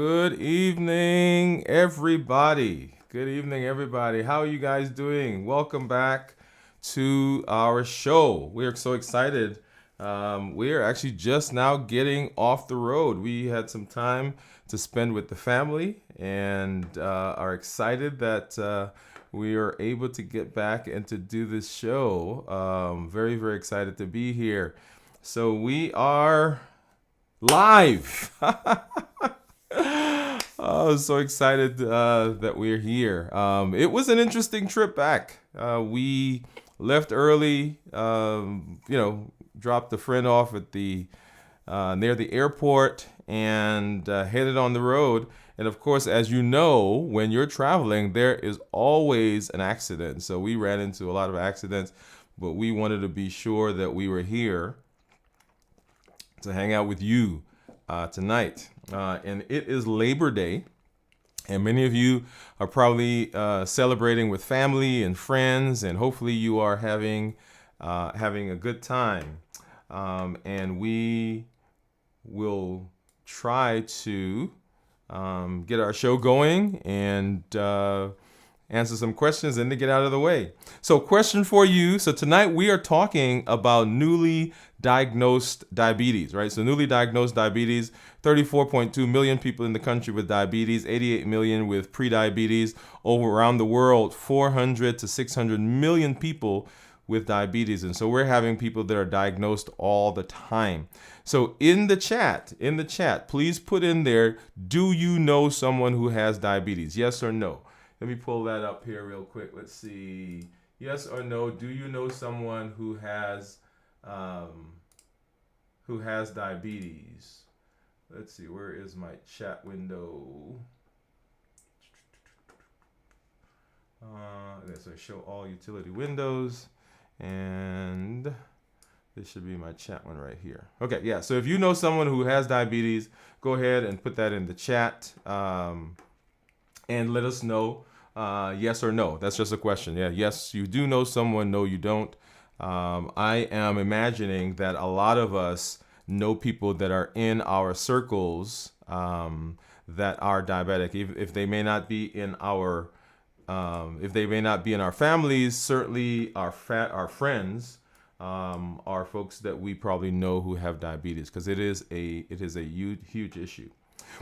Good evening, everybody. Good evening, everybody. How are you guys doing? Welcome back to our show. We're so excited. We are actually just now getting off the road. We had some time to spend with the family and are excited that we are able to get back and to do this show. Very, very excited to be here. So we are live. Oh, so excited that we're here. It was an interesting trip back. We left early, dropped a friend off at the near the airport and headed on the road. And of course, as you know, when you're traveling, there is always an accident. So we ran into a lot of accidents, but we wanted to be sure that we were here to hang out with you tonight. And it is Labor Day, and many of you are probably celebrating with family and friends, and hopefully you are having a good time. And we will try to get our show going and answer some questions and to get out of the way. So question for you. So tonight we are talking about newly diagnosed diabetes, right? So newly diagnosed diabetes, 34.2 million people in the country with diabetes, 88 million with prediabetes, over around the world, 400 to 600 million people with diabetes. And so we're having people that are diagnosed all the time. So in the chat, please put in there, do you know someone who has diabetes? Yes or no? Let me pull that up here real quick. Let's see. Yes or no? Do you know someone who has diabetes? Let's see. Where is my chat window? So show all utility windows, and this should be my chat one right here. Okay, yeah. So if you know someone who has diabetes, go ahead and put that in the chat, and let us know. Yes or no? That's just a question. Yeah, yes, you do know someone. No, you don't. I am imagining that a lot of us know people that are in our circles that are diabetic. If they may not be in our, families, certainly our friends are folks that we probably know who have diabetes, because it is a huge issue.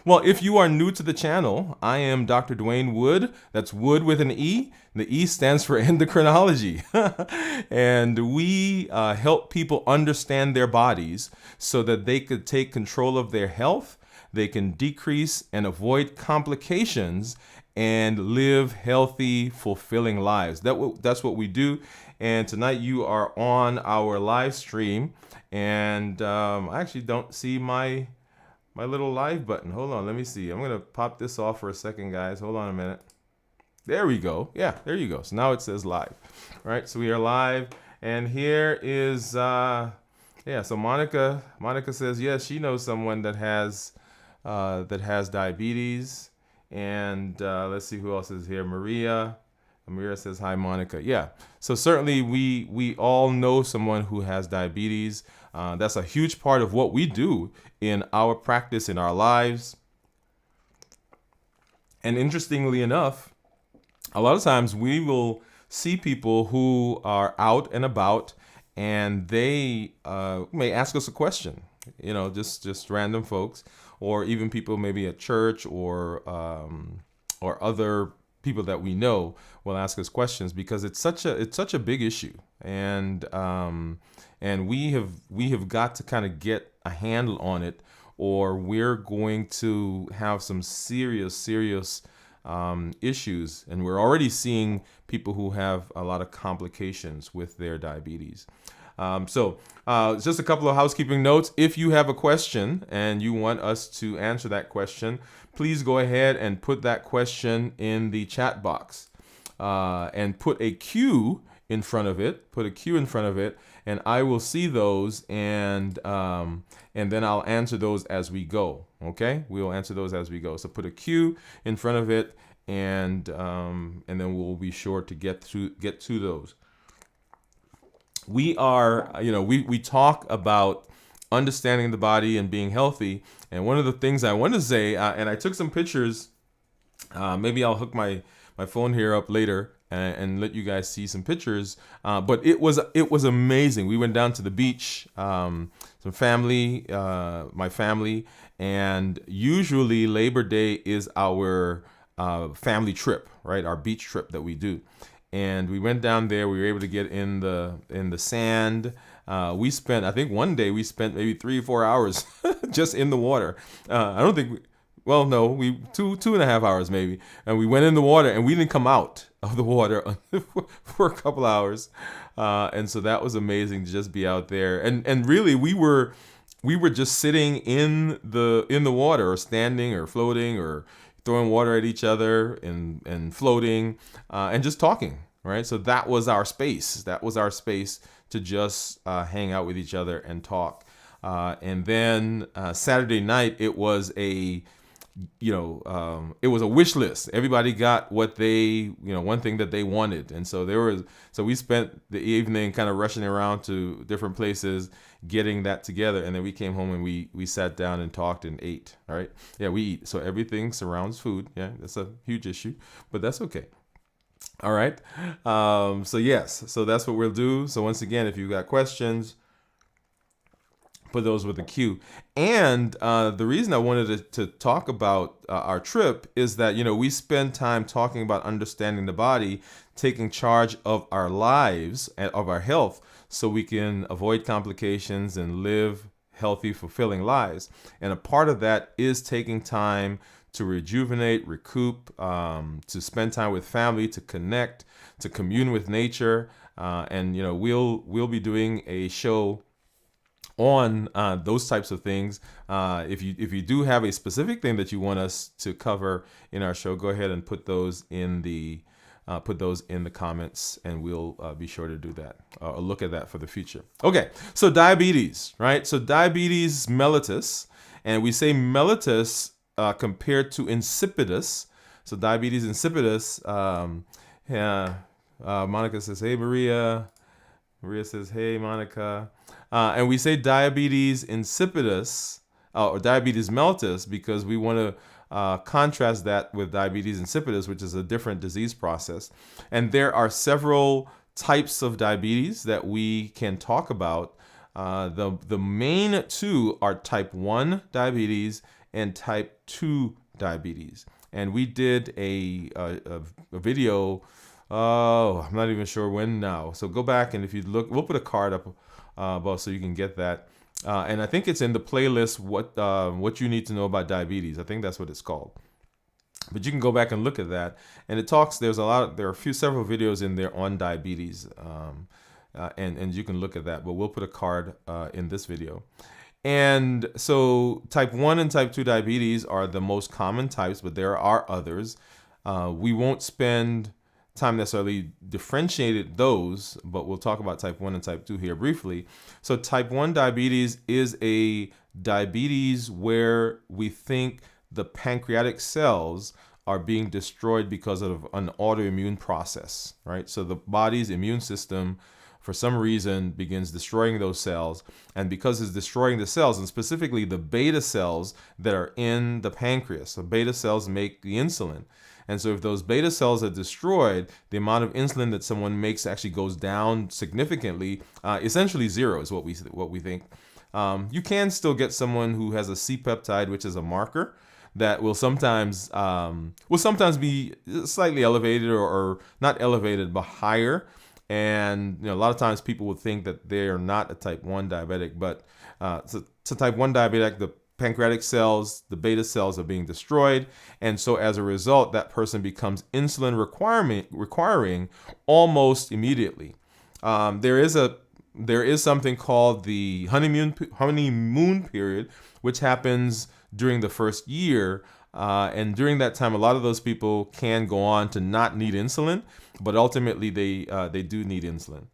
Well, if you are new to the channel, I am Dr. Dwain Woode. That's Wood with an E. The E stands for endocrinology. And we help people understand their bodies so that they could take control of their health. They can decrease and avoid complications and live healthy, fulfilling lives. That's what we do. And tonight you are on our live stream. And I actually don't see my little live button. Hold on, let me see. I'm going to pop this off for a second, guys. Hold on a minute. There we go. Yeah, there you go. So now it says live. All right, so we are live. And here is, so Monica says, yes, she knows someone that has diabetes. And let's see who else is here. Maria says, hi, Monica. Yeah, so certainly we all know someone who has diabetes. That's a huge part of what we do in our practice, in our lives. And interestingly enough, a lot of times we will see people who are out and about, and they may ask us a question, just random folks, or even people maybe at church or other people that we know will ask us questions, because it's such a big issue, and we have got to kind of get a handle on it, or we're going to have some serious issues. And we're already seeing people who have a lot of complications with their diabetes. So just a couple of housekeeping notes. If you have a question and you want us to answer that question, please go ahead and put that question in the chat box, and put a Q in front of it. And I will see those, and then I'll answer those as we go. Okay, we will answer those as we go. So put a Q in front of it, and then we'll be sure to get to those. We are, we talk about understanding the body and being healthy. And one of the things I want to say, and I took some pictures. Maybe I'll hook my phone here up later and let you guys see some pictures. But it was amazing. We went down to the beach, some family, my family, and usually Labor Day is our family trip, right? Our beach trip that we do. And we went down there. We were able to get in the sand. We spent, I think one day we spent maybe 3 or 4 hours just in the water. I don't think. Well, no, we 2.5 hours maybe, and we went in the water and we didn't come out of the water for a couple hours, and so that was amazing to just be out there. And really, we were just sitting in the water, or standing, or floating, or throwing water at each other, and floating, and just talking. Right, so that was our space. That was our space to just hang out with each other and talk. And then Saturday night, it was a wish list. Everybody got what they, one thing that they wanted. And so we spent the evening kind of rushing around to different places, getting that together. And then we came home and we sat down and talked and ate. All right. Yeah, we eat. So everything surrounds food. Yeah, that's a huge issue, but that's okay. All right. So yes, so that's what we'll do. So once again, if you've got questions, put those with a Q. And the reason I wanted to talk about our trip is that, we spend time talking about understanding the body, taking charge of our lives and of our health so we can avoid complications and live healthy, fulfilling lives. And a part of that is taking time to rejuvenate, recoup, to spend time with family, to connect, to commune with nature. And we'll be doing a show on those types of things. If you do have a specific thing that you want us to cover in our show, go ahead and put those in the comments, and we'll be sure to do that, or look at that for the future. Okay, so diabetes, right? So diabetes mellitus, and we say mellitus compared to insipidus. So diabetes insipidus. Monica says, "Hey, Maria." Maria says, "Hey, Monica." And we say diabetes insipidus or diabetes mellitus because we want to contrast that with diabetes insipidus, which is a different disease process. And there are several types of diabetes that we can talk about. The main two are type 1 diabetes and type 2 diabetes. And we did a video. Oh, I'm not even sure when now. So go back, and if you look, we'll put a card up above so you can get that. And I think it's in the playlist, what you need to know about diabetes. I think that's what it's called. But you can go back and look at that. And it talks, there are several videos in there on diabetes. And you can look at that. But we'll put a card in this video. And so type 1 and type 2 diabetes are the most common types, but there are others. We won't spend time necessarily differentiated those, but we'll talk about type 1 and type 2 here briefly. So type 1 diabetes is a diabetes where we think the pancreatic cells are being destroyed because of an autoimmune process, right? So the body's immune system, for some reason, begins destroying those cells. And because it's destroying the cells, and specifically the beta cells that are in the pancreas, so beta cells make the insulin. And so if those beta cells are destroyed, the amount of insulin that someone makes actually goes down significantly, essentially zero is what we think. You can still get someone who has a C-peptide, which is a marker that will sometimes be slightly elevated or not elevated, but higher. And a lot of times people will think that they are not a type 1 diabetic, but so type 1 diabetic, the pancreatic cells, the beta cells are being destroyed. And so as a result, that person becomes insulin requiring almost immediately. There is something called the honeymoon period, which happens during the first year. And during that time, a lot of those people can go on to not need insulin, but ultimately they do need insulin.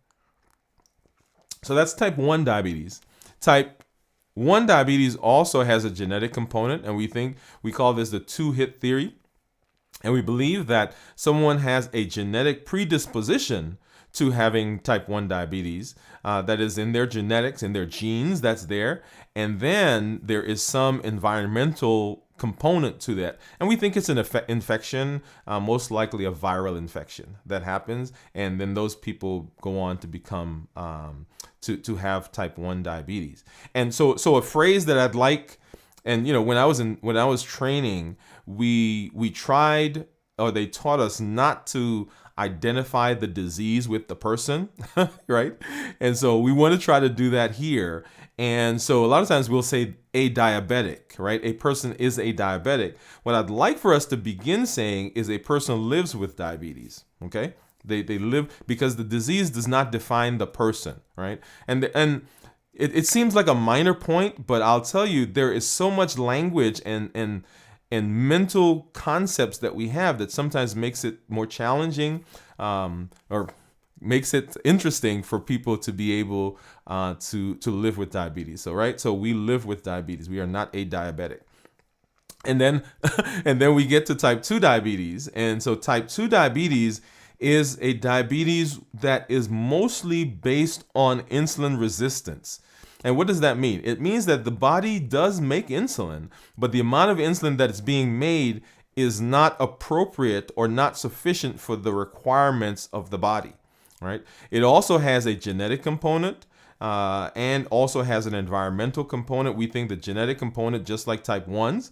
So that's type 1 diabetes. Type 1 diabetes also has a genetic component, and we call this the 2-hit theory. And we believe that someone has a genetic predisposition to having type 1 diabetes. That is in their genetics, in their genes, that's there. And then there is some environmental component to that. And we think it's an infection, most likely a viral infection that happens. And then those people go on to become, to have type 1 diabetes. And so a phrase that I'd like, and when I was training, we tried, or they taught us not to identify the disease with the person, right? And so we want to try to do that here. And so a lot of times we'll say a diabetic, right? A person is a diabetic. What I'd like for us to begin saying is a person lives with diabetes, okay? They live, because the disease does not define the person, right? And it seems like a minor point, but I'll tell you, there is so much language and mental concepts that we have that sometimes makes it more challenging, or makes it interesting for people to be able to live with diabetes. So, right? So we live with diabetes. We are not a diabetic. And then and then we get to type 2 diabetes. And so type 2 diabetes is a diabetes that is mostly based on insulin resistance. And what does that mean? It means that the body does make insulin, but the amount of insulin that is being made is not appropriate or not sufficient for the requirements of the body, right? It also has a genetic component, and also has an environmental component. We think the genetic component, just like type 1s,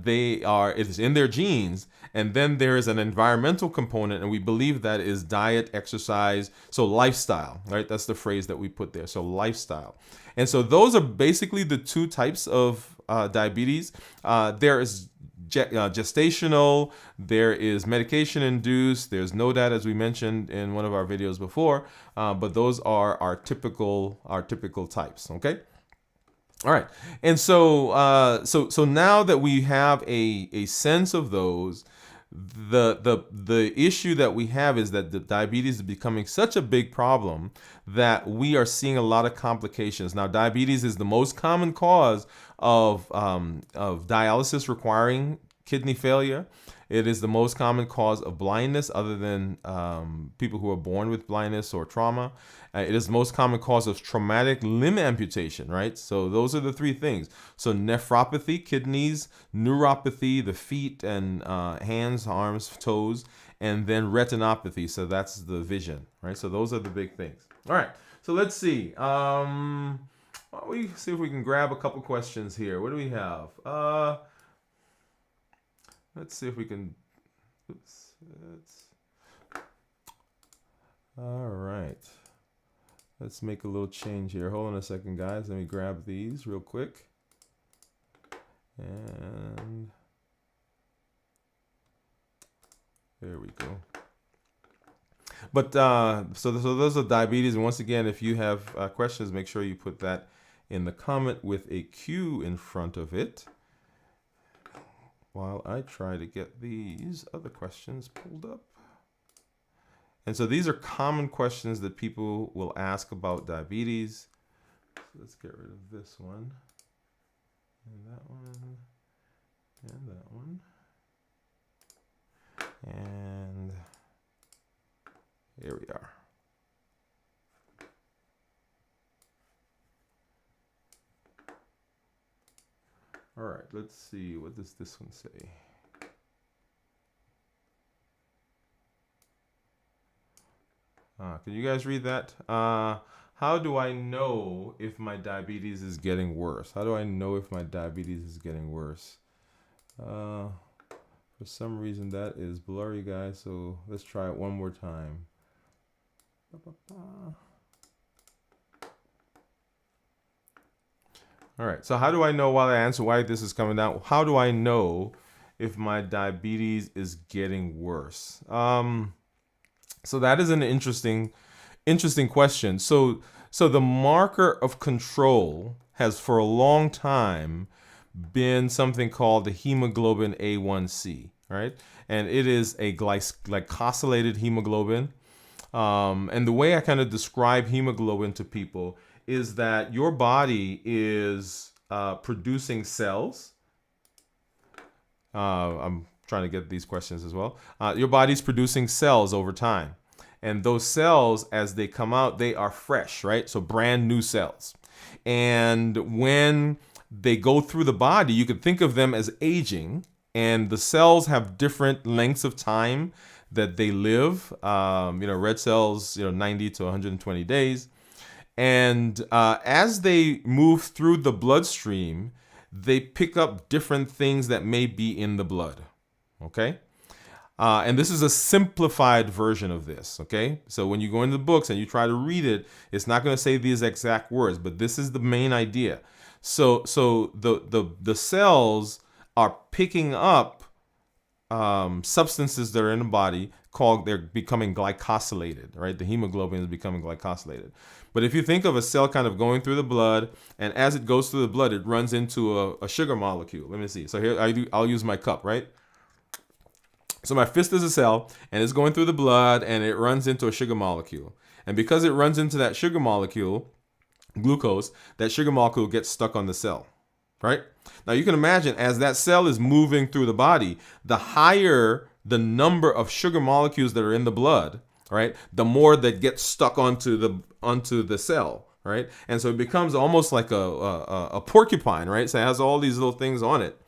it is in their genes. And then there is an environmental component, and we believe that is diet, exercise, so lifestyle, right? That's the phrase that we put there. So lifestyle. And so those are basically the two types of diabetes. There is gestational, there is medication induced, there's no data, as we mentioned in one of our videos before, but those are our typical types. Okay. All right. And so so now that we have a sense of those, the issue that we have is that the diabetes is becoming such a big problem that we are seeing a lot of complications. Now, diabetes is the most common cause of dialysis requiring kidney failure. It is the most common cause of blindness, other than people who are born with blindness or trauma. It is the most common cause of traumatic limb amputation, right? So those are the three things. So nephropathy, kidneys; neuropathy, the feet and hands, arms, toes; and then retinopathy. So that's the vision, right? So those are the big things. All right. So let's see. Why don't we see if we can grab a couple questions here. What do we have? Let's see if we can. Oops. All right. Let's make a little change here. Hold on a second, guys. Let me grab these real quick. And there we go. But so those are diabetes. And once again, if you have questions, make sure you put that in the comment with a Q in front of it, while I try to get these other questions pulled up. And so these are common questions that people will ask about diabetes. So let's get rid of this one, and that one, and that one. And here we are. All right, let's see. What does this one say? Can you guys read that? How do I know if my diabetes is getting worse? How do I know if my diabetes is getting worse? For some reason that is blurry, guys. So let's try it one more time. All right. So how do I know, while I answer why this is coming down, how do I know if my diabetes is getting worse? So that is an interesting question. So the marker of control has for a long time been something called the hemoglobin A1C, right? And it is a glycosylated hemoglobin. And the way I kind of describe hemoglobin to people is that your body is producing cells. I'm trying to get these questions as well. Your body's producing cells over time. And those cells, as they come out, they are fresh, right? So brand new cells. And when they go through the body, you could think of them as aging, and the cells have different lengths of time that they live. Red cells, 90 to 120 days. And as they move through the bloodstream, they pick up different things that may be in the blood. Okay? And this is a simplified version of this, okay? So when you go into the books and you try to read it, it's not going to say these exact words, but this is the main idea. So the cells are picking up substances that are in the body they're becoming glycosylated, right? The hemoglobin is becoming glycosylated. But if you think of a cell kind of going through the blood, and as it goes through the blood, it runs into a sugar molecule. Let me see. So here I'll use my cup, right? So my fist is a cell, and it's going through the blood, and it runs into a sugar molecule. And because it runs into that sugar molecule, glucose, that sugar molecule gets stuck on the cell, right? Now you can imagine as that cell is moving through the body, the higher the number of sugar molecules that are in the blood, right, the more that gets stuck onto the cell, right? And so it becomes almost like a porcupine, right? So it has all these little things on it.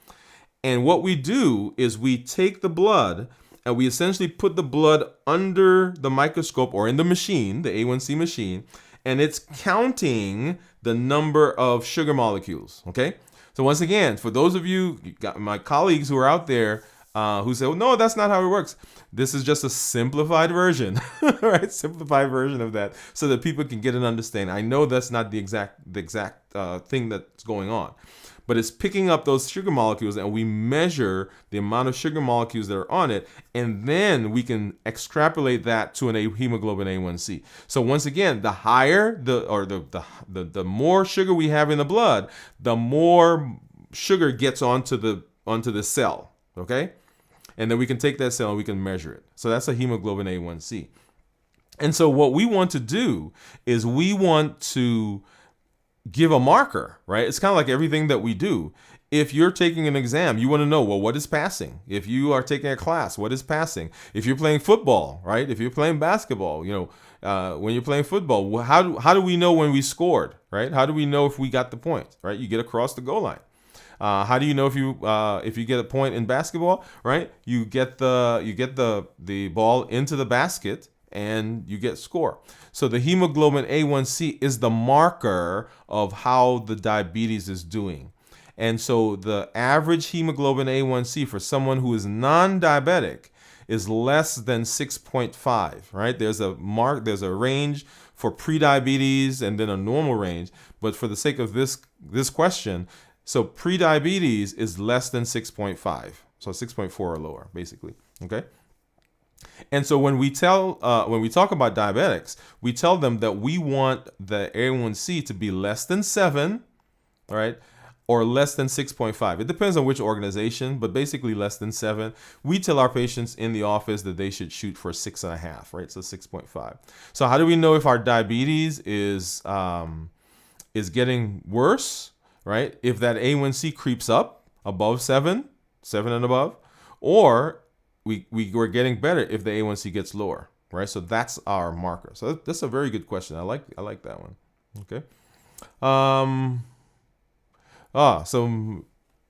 And what we do is we take the blood and we essentially put the blood under the microscope or in the machine, the A1C machine, and it's counting the number of sugar molecules, okay? So once again, for those of you got my colleagues who are out there who say, well, no, that's not how it works. This is just a simplified version, right? Simplified version of that so that people can get an understanding. I know that's not the exact thing that's going on. But it's picking up those sugar molecules, and we measure the amount of sugar molecules that are on it, and then we can extrapolate that to an hemoglobin A1C. So once again, the higher the more sugar we have in the blood, the more sugar gets onto the cell. Okay, and then we can take that cell and we can measure it. So that's a hemoglobin A1C. And so what we want to do is we want to give a marker, right? It's kind of like everything that we do. If you're taking an exam, you want to know, well, what is passing? If you are taking a class, what is passing? If you're playing football, right? If you're playing basketball, when you're playing football, how do we know when we scored, right? How do we know if we got the point, right? You get across the goal line. How do you know if you get a point in basketball, right? You get the ball into the basket and you get score. So the hemoglobin A1C is the marker of how the diabetes is doing. And so the average hemoglobin A1C for someone who is non-diabetic is less than 6.5, right? There's a range for pre-diabetes and then a normal range. But for the sake of this question, so pre-diabetes is less than 6.5. So 6.4 or lower, basically, okay? And so when we talk about diabetics, we tell them that we want the A1C to be less than 7, all right, or less than 6.5. It depends on which organization, but basically less than 7. We tell our patients in the office that they should shoot for 6.5, right? So 6.5. So how do we know if our diabetes is getting worse, right? If that A1C creeps up above 7 and above, or we're getting better if the A1C gets lower, right? So that's our marker. So that's a very good question. I like that one. Okay. So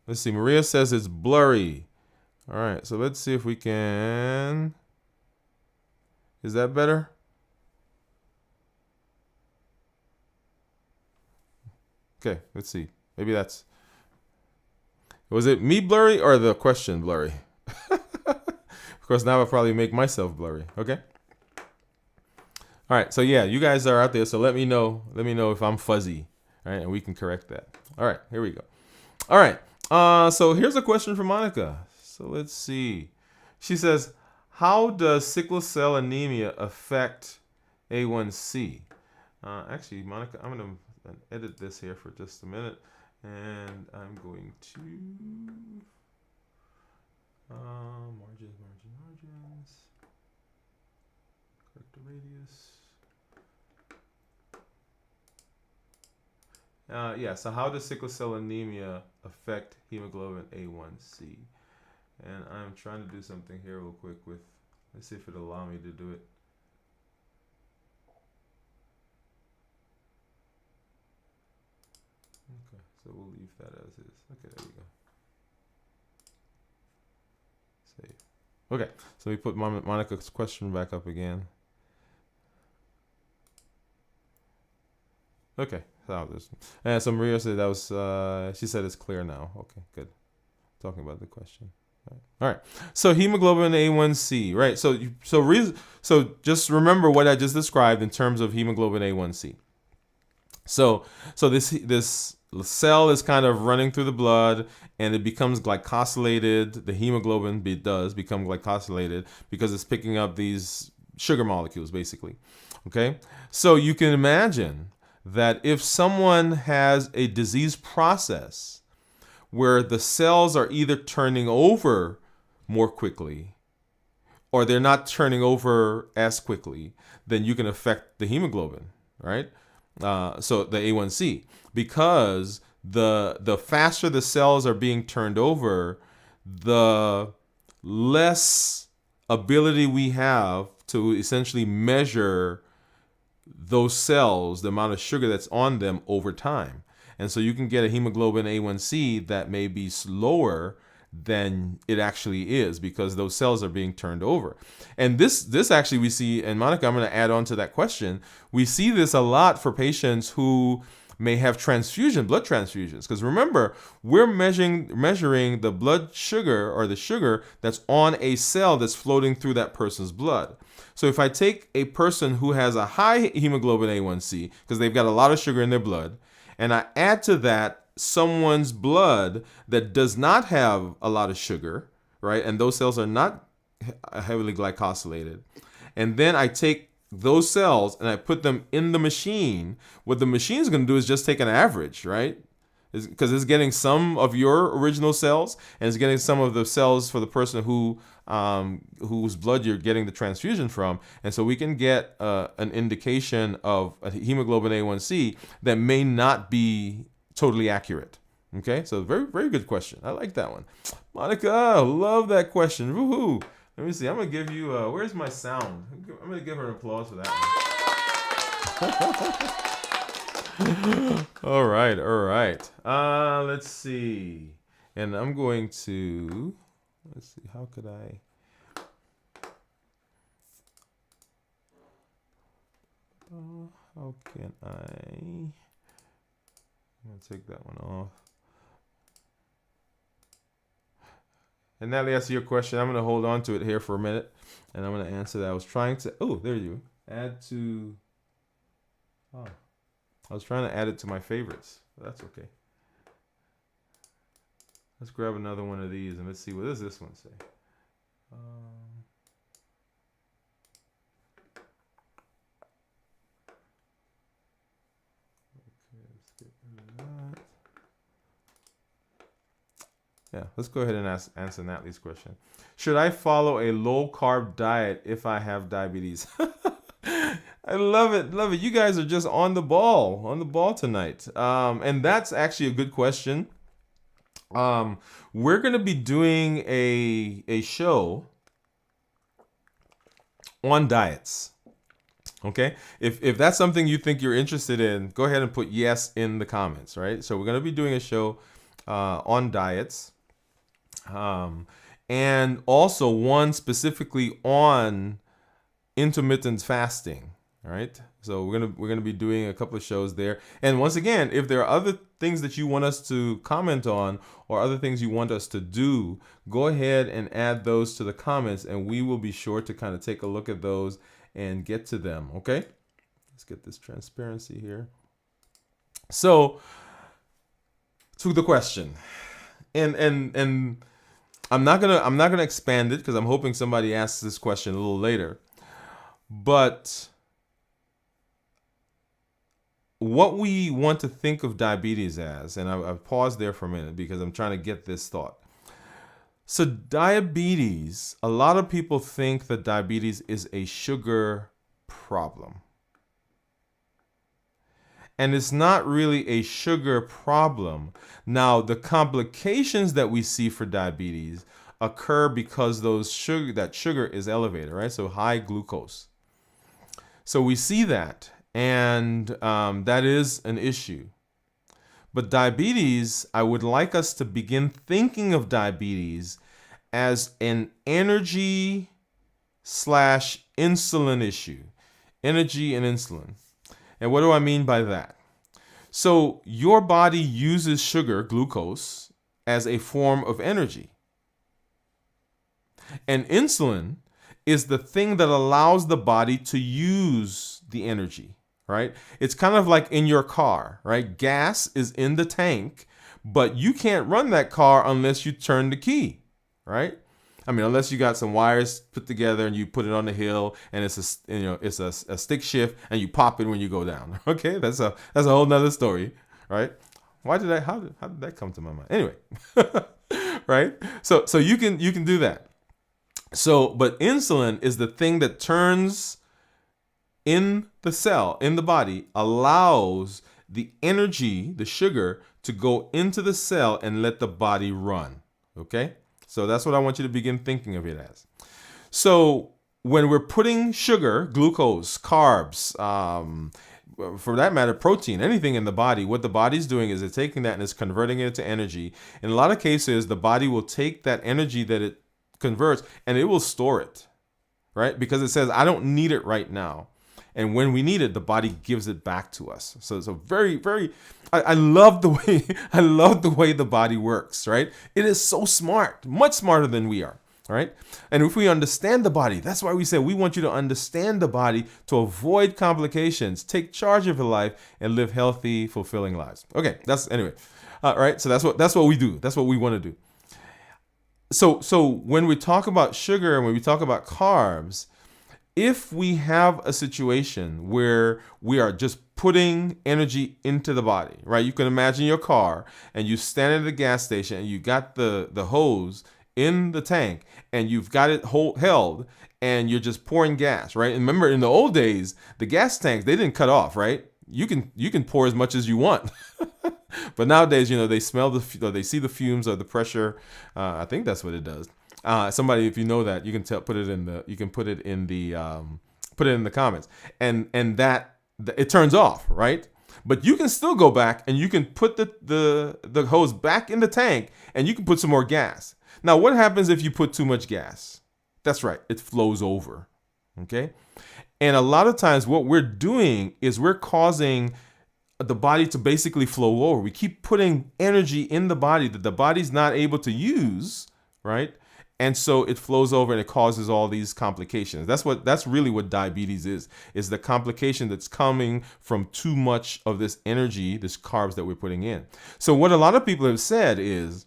let's see. Maria says it's blurry. All right. So let's see if we can. Is that better? Okay. Let's see. Maybe that's. Was it me blurry or the question blurry? Of course, now I'll probably make myself blurry. Okay. All right. So yeah, you guys are out there. So let me know. Let me know if I'm fuzzy. All right, and we can correct that. All right. Here we go. All right. So here's a question from Monica. So let's see. She says, "How does sickle cell anemia affect A1C?" Actually, Monica, I'm gonna edit this here for just a minute, and I'm going to margins. Correct the radius. Yeah, so how does sickle cell anemia affect hemoglobin A1C? And I'm trying to do something here real quick let's see if it'll allow me to do it. So we'll leave that as is. Okay, there we go. Save. Okay, so we put Monica's question back up again. Okay, so Maria said that was, she said it's clear now. Okay, good. Talking about the question. All right. So hemoglobin A1C, right? So just remember what I just described in terms of hemoglobin A1C. So this cell is kind of running through the blood, and it becomes glycosylated. The hemoglobin does become glycosylated because it's picking up these sugar molecules, basically. Okay. So you can imagine that if someone has a disease process where the cells are either turning over more quickly or they're not turning over as quickly, then you can affect the hemoglobin, right? So the A1C, because the faster the cells are being turned over, the less ability we have to essentially measure those cells, the amount of sugar that's on them over time. And so you can get a hemoglobin A1C that may be slower than it actually is because those cells are being turned over. And this actually we see, and Monica, I'm going to add on to that question. We see this a lot for patients who may have blood transfusions. Because remember, we're measuring the blood sugar or the sugar that's on a cell that's floating through that person's blood. So if I take a person who has a high hemoglobin A1C, because they've got a lot of sugar in their blood, and I add to that someone's blood that does not have a lot of sugar, right? And those cells are not heavily glycosylated. And then I take those cells and I put them in the machine. What the machine is going to do is just take an average, right? Because it's getting some of your original cells and it's getting some of the cells for the person whose blood you're getting the transfusion from. And so we can get an indication of a hemoglobin A1C that may not be totally accurate. Okay, so very, very good question. I like that one. Monica, love that question. Woohoo. Let me see. I'm going to give you, where's my sound? I'm going to give her an applause for that one. All right. Let's see. And I'm going to, let's see, how could I? How can I'm going to take that one off. And Natalie, I see your question. I'm going to hold on to it here for a minute, and I'm going to answer that. I was trying to, there you add to, I was trying to add it to my favorites. But that's okay. Let's grab another one of these, and let's see, what does this one say? Okay, let's get rid of that. Yeah, let's go ahead and answer Natalie's question. Should I follow a low-carb diet if I have diabetes? I love it. You guys are just on the ball tonight. And that's actually a good question. We're going to be doing a show on diets. Okay? If that's something you think you're interested in, go ahead and put yes in the comments, right? So we're going to be doing a show on diets. And also one specifically on intermittent fasting. All right. So we're gonna be doing a couple of shows there. And once again, if there are other things that you want us to comment on or other things you want us to do, go ahead and add those to the comments, and we will be sure to kind of take a look at those and get to them. Okay. Let's get this transparency here. So to the question, and I'm not gonna expand it because I'm hoping somebody asks this question a little later, but what we want to think of diabetes as, and I've paused there for a minute because I'm trying to get this thought. So diabetes, a lot of people think that diabetes is a sugar problem. And it's not really a sugar problem. Now, the complications that we see for diabetes occur because that sugar is elevated, right? So high glucose. So we see that. And that is an issue. But diabetes, I would like us to begin thinking of diabetes as an energy slash insulin issue. Energy and insulin. And what do I mean by that? So your body uses sugar, glucose, as a form of energy. And insulin is the thing that allows the body to use the energy, right? It's kind of like in your car, right? Gas is in the tank, but you can't run that car unless you turn the key, right? I mean, unless you got some wires put together and you put it on the hill and it's a stick shift and you pop it when you go down. Okay, that's a whole nother story, right? How did that come to my mind? Anyway, right? So you can do that. So, but insulin is the thing that turns in the cell, in the body, allows the energy, the sugar, to go into the cell and let the body run. Okay? So that's what I want you to begin thinking of it as. So when we're putting sugar, glucose, carbs, for that matter, protein, anything in the body, what the body's doing is it's taking that and it's converting it into energy. In a lot of cases, the body will take that energy that it converts and it will store it, right? Because it says, I don't need it right now. And when we need it, the body gives it back to us. So it's a very, very, I love the way the body works, right? It is so smart, much smarter than we are, right? And if we understand the body, that's why we say we want you to understand the body to avoid complications, take charge of your life, and live healthy, fulfilling lives. Okay, anyway. Right? So that's what we do. That's what we want to do. So when we talk about sugar and when we talk about carbs, if we have a situation where we are just putting energy into the body, right? You can imagine your car and you stand at the gas station and you got the hose in the tank and you've got it held and you're just pouring gas, right? And remember, in the old days, the gas tanks, they didn't cut off, right? You can pour as much as you want. But nowadays, they smell they see the fumes or the pressure. I think that's what it does. Somebody, if you know that, you can put it in the comments, and that it turns off, right? But you can still go back and you can put the hose back in the tank and you can put some more gas. Now, what happens if you put too much gas? That's right, it flows over. Okay, and a lot of times what we're doing is we're causing the body to basically flow over. We keep putting energy in the body that the body's not able to use, right? And so it flows over and it causes all these complications. That's really what diabetes is the complication that's coming from too much of this energy, this carbs that we're putting in. So what a lot of people have said is,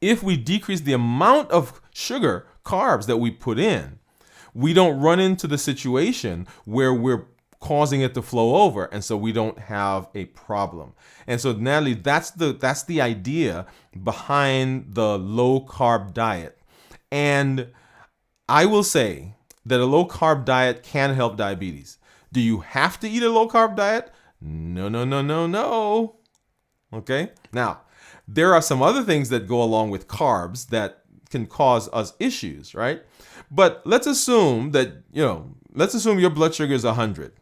if we decrease the amount of sugar, carbs that we put in, we don't run into the situation where we're causing it to flow over, and so we don't have a problem. And so, Natalie, that's the idea behind the low carb diet. And I will say that a low carb diet can help diabetes. Do you have to eat a low carb diet? No. Okay. Now, there are some other things that go along with carbs that can cause us issues, right? But let's assume that, your blood sugar is 100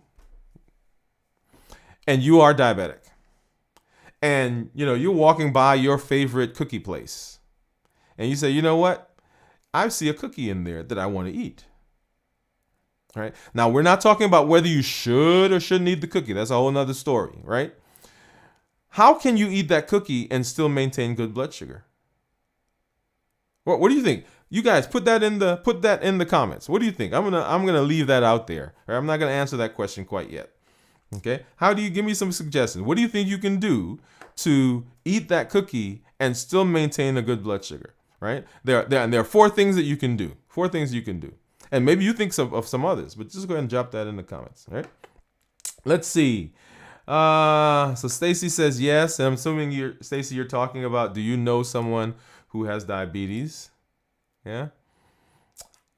and you are diabetic. And, you're walking by your favorite cookie place and you say, you know what? I see a cookie in there that I want to eat. All right. Now, we're not talking about whether you should or shouldn't eat the cookie. That's a whole nother story, right? How can you eat that cookie and still maintain good blood sugar? What do you think? You guys put that in the comments. What do you think? I'm gonna leave that out there. Right? I'm not gonna answer that question quite yet. Okay. How do you give me some suggestions? What do you think you can do to eat that cookie and still maintain a good blood sugar? Right? There are 4 things that you can do. 4 things you can do. And maybe you think of some others, but just go ahead and drop that in the comments. Right? Let's see. So Stacy says yes. And I'm assuming Stacy, you're talking about, do you know someone who has diabetes? Yeah.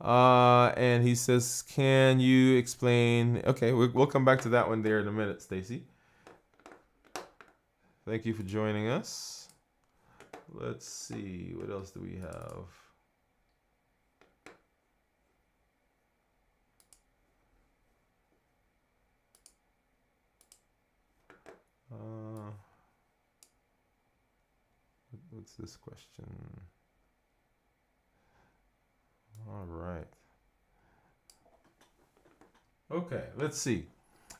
And he says, can you explain? Okay, we'll come back to that one there in a minute, Stacy. Thank you for joining us. Let's see, what else do we have? What's this question? All right. Okay, let's see.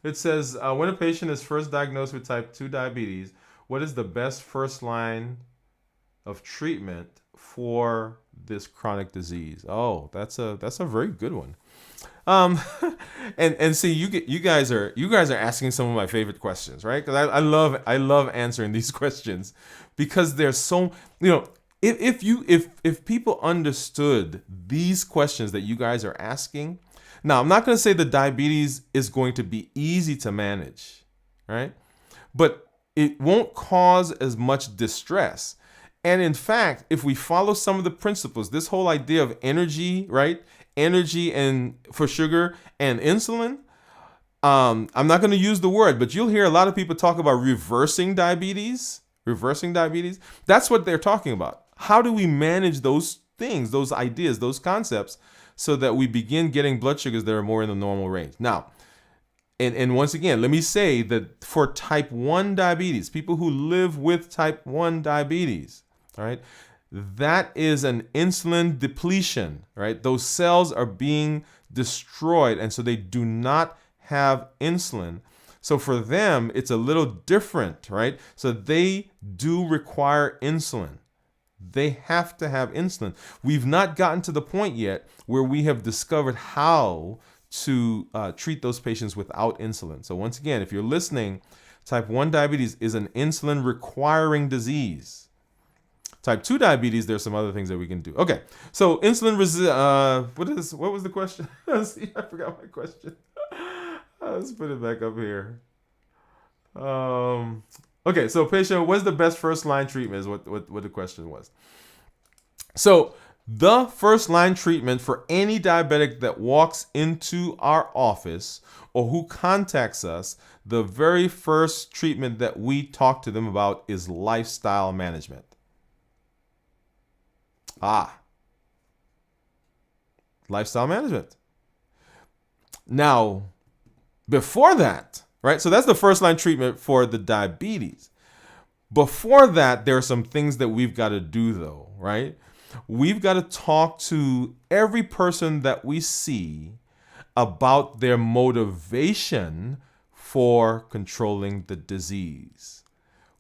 It says, when a patient is first diagnosed with type 2 diabetes, what is the best first line of treatment for this chronic disease? Oh, that's a very good one. Um, and see, you guys are asking some of my favorite questions, right? Because I love answering these questions because they're so, if people understood these questions that you guys are asking. Now, I'm not going to say the diabetes is going to be easy to manage, right? But it won't cause as much distress. And in fact, if we follow some of the principles, this whole idea of energy, right? Energy and for sugar and insulin. I'm not going to use the word, but you'll hear a lot of people talk about reversing diabetes. Reversing diabetes. That's what they're talking about. How do we manage those things, those ideas, those concepts, so that we begin getting blood sugars that are more in the normal range? Now, and once again, let me say that for type 1 diabetes, people who live with type 1 diabetes, all right, that is an insulin depletion, right? Those cells are being destroyed, and so they do not have insulin. So for them, it's a little different, right? So they do require insulin. They have to have insulin. We've not gotten to the point yet where we have discovered how to treat those patients without insulin. So once again, if you're listening, type 1 diabetes is an insulin requiring disease. Type 2 diabetes, there's some other things that we can do. Okay, so insulin what was the question? See, I forgot my question. Let's put it back up here. Okay, so patient, what's the best first line treatment is what the question was. So the first line treatment for any diabetic that walks into our office or who contacts us, the very first treatment that we talk to them about is lifestyle management. Lifestyle management. Now, before that, right? So that's the first line treatment for the diabetes. Before that, there are some things that we've got to do though, right? We've got to talk to every person that we see about their motivation for controlling the disease.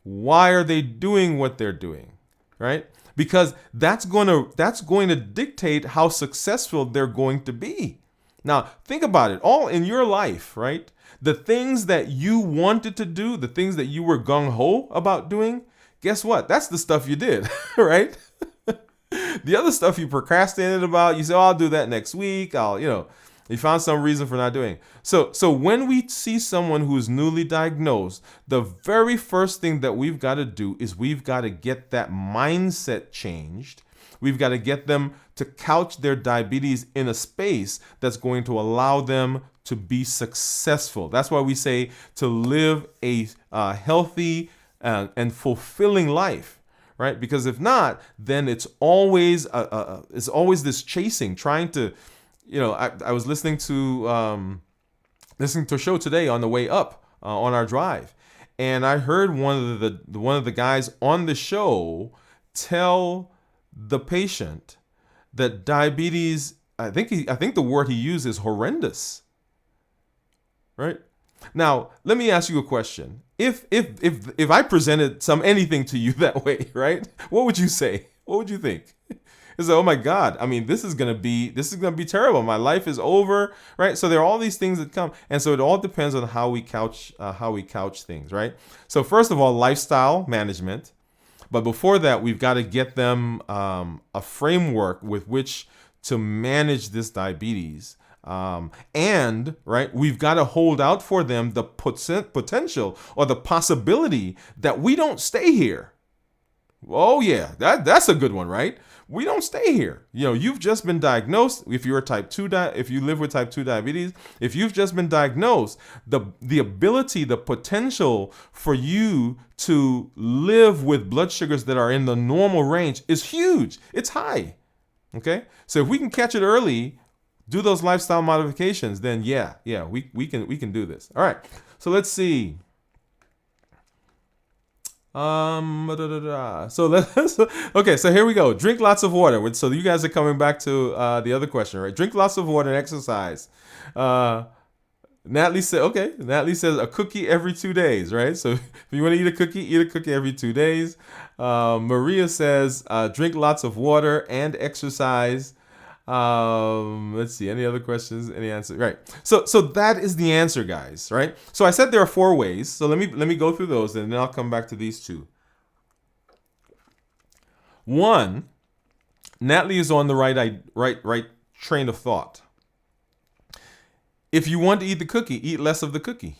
Why are they doing what they're doing, right? Because that's going to dictate how successful they're going to be. Now, think about it. All in your life, right? The things that you wanted to do, the things that you were gung-ho about doing, guess what? That's the stuff you did, right? The other stuff you procrastinated about, you say, oh, I'll do that next week. You found some reason for not doing it. So when we see someone who's newly diagnosed, the very first thing that we've got to do is we've got to get that mindset changed. We've got to get them to couch their diabetes in a space that's going to allow them to be successful. That's why we say to live a healthy and fulfilling life, right? Because if not, then it's always this chasing, trying to, I was listening to a show today on the way up on our drive, and I heard one of the guys on the show tell the patient that diabetes, I think the word he used is horrendous. Right? Now, let me ask you a question. If I presented anything to you that way, right? What would you say? What would you think? It's like, oh my God, I mean, this is gonna be terrible. My life is over, right? So there are all these things that come, and so it all depends on how we couch things, right? So first of all, lifestyle management. But before that, we've got to get them a framework with which to manage this diabetes. And right, we've got to hold out for them the potential or the possibility that we don't stay here. Oh yeah, that's a good one, right? We don't stay here. You've just been diagnosed. If you're if you live with type 2 diabetes, if you've just been diagnosed, the ability, the potential for you to live with blood sugars that are in the normal range is huge. It's high. Okay, so if we can catch it early, do those lifestyle modifications, then we can do this. All right. So let's see. So let's okay. So here we go. Drink lots of water. So you guys are coming back to the other question, right? Drink lots of water and exercise. Natalie said, okay. Natalie says a cookie every 2 days, right? So if you want to eat a cookie every 2 days. Maria says drink lots of water and exercise. Let's see. Any other questions? Any answers? Right. So that is the answer, guys. Right. So I said there are 4 ways. So let me go through those, and then I'll come back to these 2. 1, Natalie is on the right train of thought. If you want to eat the cookie, eat less of the cookie.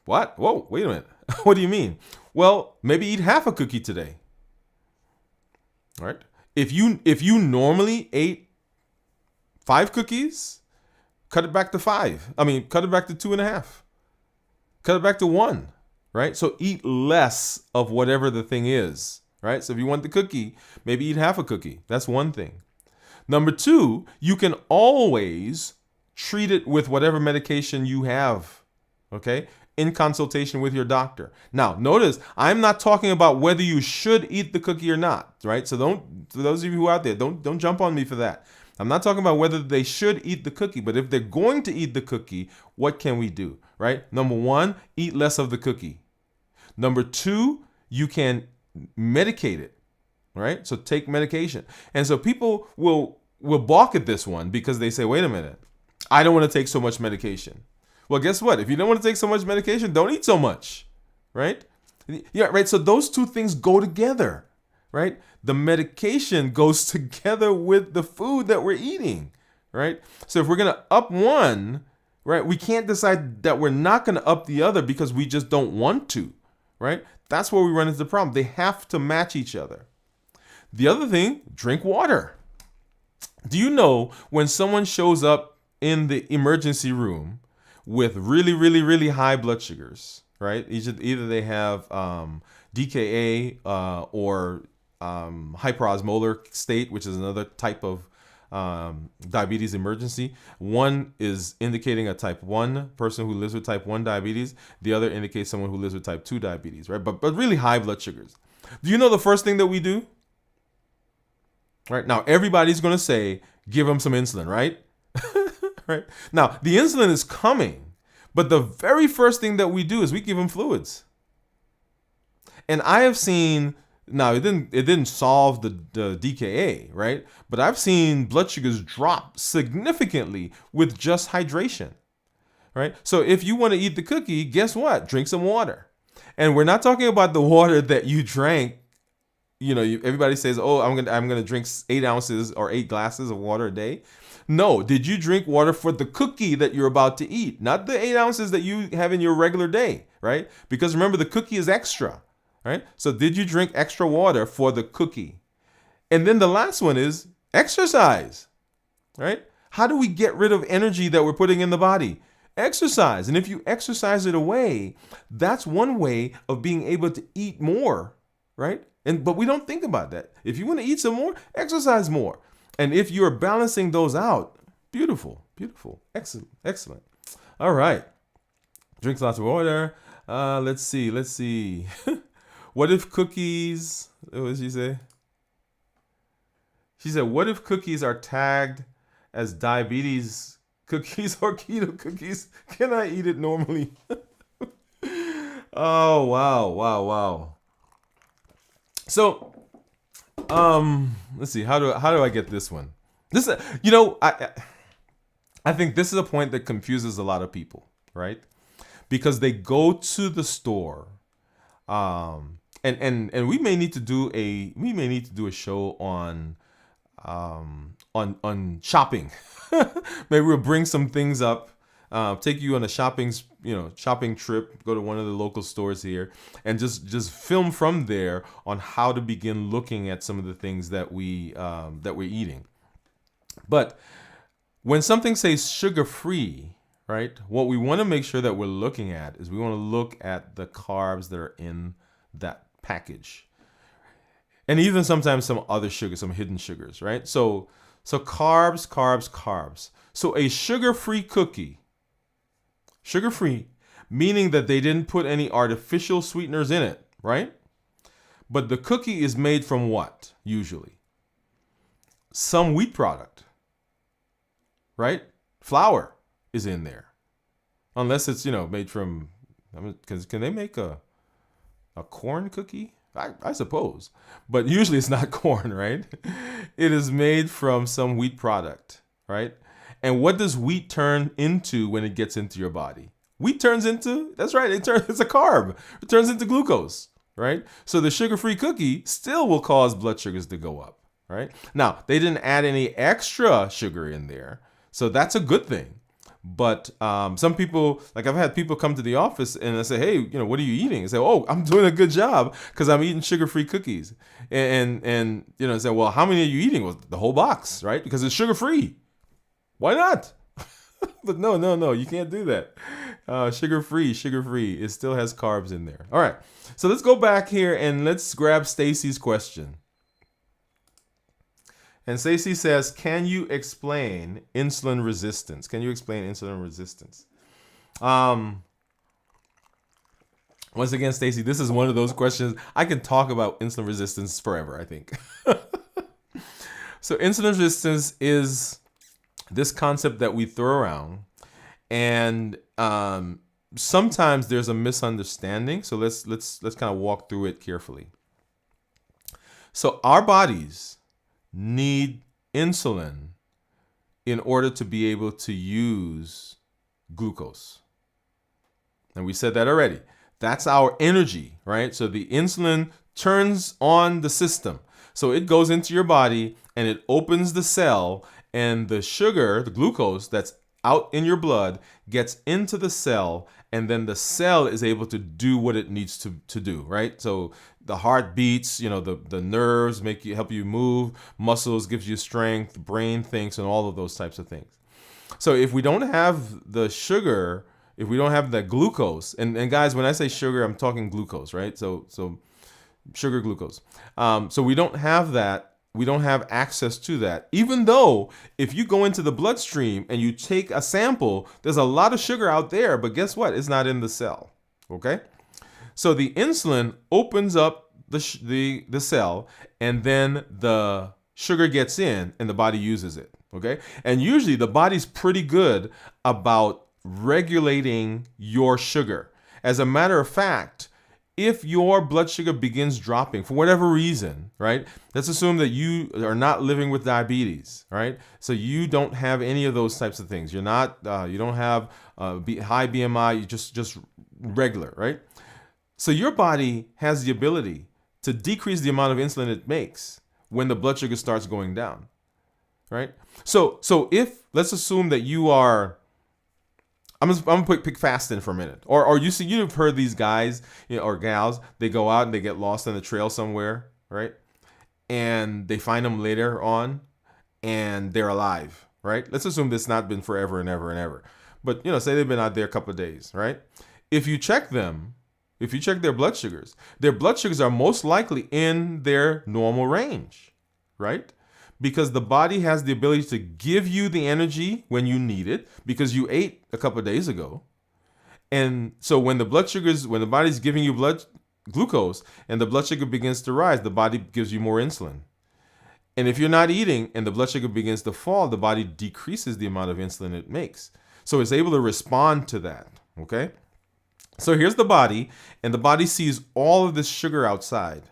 What? Whoa, wait a minute. What do you mean? Well, maybe eat half a cookie today. All right. If you normally ate 5 cookies, cut it back to 5. Cut it back to 2.5. Cut it back to 1. Right. So eat less of whatever the thing is. Right. So if you want the cookie, maybe eat half a cookie. That's one thing. Number 2, you can always treat it with whatever medication you have. Okay. In consultation with your doctor. Now, notice I'm not talking about whether you should eat the cookie or not, right? So for those of you who are out there, don't jump on me for that. I'm not talking about whether they should eat the cookie, but if they're going to eat the cookie, what can we do, right? Number 1, eat less of the cookie. Number 2, you can medicate it, right? So take medication. And so people will balk at this one because they say, wait a minute, I don't want to take so much medication. Well, guess what? If you don't want to take so much medication, don't eat so much, right? Yeah, right. So those 2 things go together, right? The medication goes together with the food that we're eating, right? So if we're going to up one, right, we can't decide that we're not going to up the other because we just don't want to, right? That's where we run into the problem. They have to match each other. The other thing, drink water. Do you know when someone shows up in the emergency room with really, really, really high blood sugars, right? Either they have DKA or hyperosmolar state, which is another type of diabetes emergency. One is indicating a type 1 person who lives with type 1 diabetes. The other indicates someone who lives with type 2 diabetes, right? But really high blood sugars. Do you know the first thing that we do? Right now, everybody's going to say, give them some insulin, right? Right. Now, the insulin is coming, but the very first thing that we do is we give them fluids. And I have seen, now it didn't solve the DKA, right? But I've seen blood sugars drop significantly with just hydration, right? So if you want to eat the cookie, guess what? Drink some water. And we're not talking about the water that you drank. You know, everybody says, "Oh, I'm gonna drink 8 ounces or 8 glasses of water a day." No, did you drink water for the cookie that you're about to eat, not the 8 ounces that you have in your regular day, right? Because remember, the cookie is extra, right? So did you drink extra water for the cookie? And then the last one is exercise, right? How do we get rid of energy that we're putting in the body? Exercise. And if you exercise it away, that's one way of being able to eat more, right? But we don't think about that. If you want to eat some more, exercise more. And if you're balancing those out, beautiful, beautiful, excellent, excellent. All right. Drink lots of water. Let's see. What if cookies, what did she say? She said, what if cookies are tagged as diabetes cookies or keto cookies? Can I eat it normally? Oh, wow. So, let's see. How do I get this one? This, I think this is a point that confuses a lot of people, right? Because they go to the store, and we may need to do a show on shopping. Maybe we'll bring some things up. Take you on a shopping trip, go to one of the local stores here, and just film from there on how to begin looking at some of the things that we're eating. But when something says sugar-free, right, what we want to make sure that we're looking at is we want to look at the carbs that are in that package. And even sometimes some other sugars, some hidden sugars, right? So carbs. So a sugar-free cookie, sugar-free, meaning that they didn't put any artificial sweeteners in it, right? But the cookie is made from what, usually? Some wheat product, right? Flour is in there. Unless it's, made from, can they make a corn cookie? I suppose. But usually it's not corn, right? It is made from some wheat product, right? And what does wheat turn into when it gets into your body? Wheat turns into, that's right, it's a carb. It turns into glucose, right? So the sugar-free cookie still will cause blood sugars to go up, right? Now, they didn't add any extra sugar in there, so that's a good thing. But some people, like I've had people come to the office and I say, hey, what are you eating? I say, oh, I'm doing a good job because I'm eating sugar-free cookies. And say, well, how many are you eating? Well, the whole box, right? Because it's sugar-free. Why not? But no, you can't do that. Sugar-free. It still has carbs in there. All right, so let's go back here and let's grab Stacy's question. And Stacy says, can you explain insulin resistance? Once again, Stacy, this is one of those questions. I can talk about insulin resistance forever, I think. So insulin resistance is this concept that we throw around. And sometimes there's a misunderstanding. So let's kind of walk through it carefully. So our bodies need insulin in order to be able to use glucose. And we said that already. That's our energy, right? So the insulin turns on the system. So it goes into your body and it opens the cell, and the sugar, the glucose that's out in your blood gets into the cell, and then the cell is able to do what it needs to do, right? So the heart beats, the nerves help you move, muscles gives you strength, brain thinks, and all of those types of things. So if we don't have the sugar, if we don't have the glucose, and guys, when I say sugar, I'm talking glucose, right? So sugar, glucose. So we don't have that. We don't have access to that. Even though if you go into the bloodstream and you take a sample, there's a lot of sugar out there, but guess what? It's not in the cell, okay? So the insulin opens up the cell, and then the sugar gets in and the body uses it, okay? And usually the body's pretty good about regulating your sugar. As a matter of fact, if your blood sugar begins dropping for whatever reason, right? Let's assume that you are not living with diabetes, right? So you don't have any of those types of things. You don't have high BMI, you just regular, right? So your body has the ability to decrease the amount of insulin it makes when the blood sugar starts going down, right? So if, let's assume that you are, I'm gonna pick fasting for a minute, or you've heard these guys, or gals, they go out and they get lost on the trail somewhere, right? And they find them later on, and they're alive, right? Let's assume this not been forever and ever and ever, but say they've been out there a couple of days, right? If you check their blood sugars are most likely in their normal range, right? Because the body has the ability to give you the energy when you need it because you ate a couple of days ago. And so when the body's giving you glucose and the blood sugar begins to rise, the body gives you more insulin. And if you're not eating and the blood sugar begins to fall, the body decreases the amount of insulin it makes. So it's able to respond to that, okay? So here's the body, and the body sees all of this sugar outside.